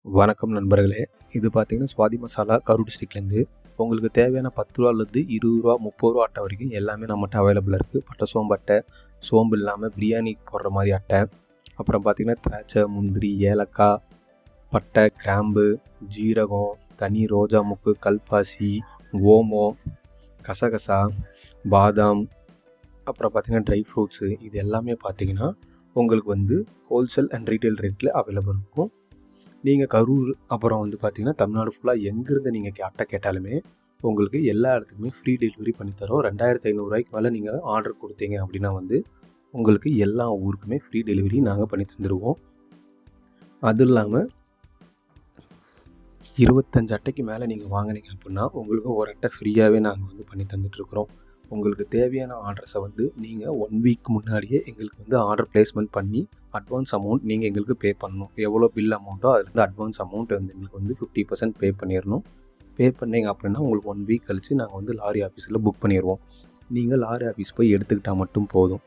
வணக்கம் நண்பர்களே. இது பார்த்தீங்கன்னா சுவாதி மசாலா கரூர் டிஸ்ட்ரிக்ட்லேருந்து உங்களுக்கு தேவையான 10 ரூபாலேருந்து 20 ரூபா 30 ரூபா அட்டை வரைக்கும் எல்லாமே நம்மகிட்ட அவைலபிளாக இருக்குது. பட்டை சோம்பு அட்டை, சோம்பு இல்லாமல் பிரியாணிக்கு போடுற மாதிரி அட்டை, அப்புறம் பார்த்திங்கன்னா திராட்சை, முந்திரி, ஏலக்காய், பட்டை, கிராம்பு, ஜீரகம், தனி ரோஜா முக்கு, கல்பாசி, ஓமம், கசகசா, பாதாம், அப்புறம் பார்த்திங்கன்னா ட்ரை ஃப்ரூட்ஸு, இது எல்லாமே பார்த்திங்கன்னா உங்களுக்கு வந்து ஹோல்சேல் அண்ட் ரீட்டைல் ரேட்டில் அவைலபிள் இருக்கும். நீங்கள் கரூர் அப்புறம் வந்து பார்த்திங்கன்னா தமிழ்நாடு ஃபுல்லாக எங்கேருந்து நீங்கள் அட்டை கேட்டாலுமே உங்களுக்கு எல்லா இடத்துக்குமே ஃப்ரீ டெலிவரி பண்ணித்தரோம். 2500 மேலே நீங்கள் ஆர்டர் கொடுத்தீங்க அப்படின்னா வந்து உங்களுக்கு எல்லா ஊருக்குமே ஃப்ரீ டெலிவரி நாங்கள் பண்ணி தந்துடுவோம். அதுவும் இல்லாமல் 25 அட்டைக்கு மேலே நீங்கள் வாங்கினீங்க அப்படின்னா உங்களுக்கு ஒரு அட்டை ஃப்ரீயாகவே நாங்கள் வந்து பண்ணி தந்துட்டுருக்குறோம். உங்களுக்கு தேவையான ஆர்டர்ஸை வந்து நீங்கள் 1 வீக் முன்னாடியே எங்களுக்கு வந்து ஆர்டர் ப்ளேஸ்மெண்ட் பண்ணி அட்வான்ஸ் அமௌண்ட் நீங்கள் எங்களுக்கு பே பண்ணணும். எவ்வளோ பில் அமௌண்ட்டோ அதுலேருந்து அட்வான்ஸ் அமௌண்ட் வந்து எங்களுக்கு வந்து 50% பே பண்ணிடணும். பே பண்ணிங்க அப்படின்னா உங்களுக்கு 1 வீக் கழித்து நாங்கள் வந்து லாரி ஆஃபீஸில் புக் பண்ணிடுவோம். நீங்கள் லாரி ஆஃபீஸ் போய் எடுத்துக்கிட்டால் மட்டும் போதும்.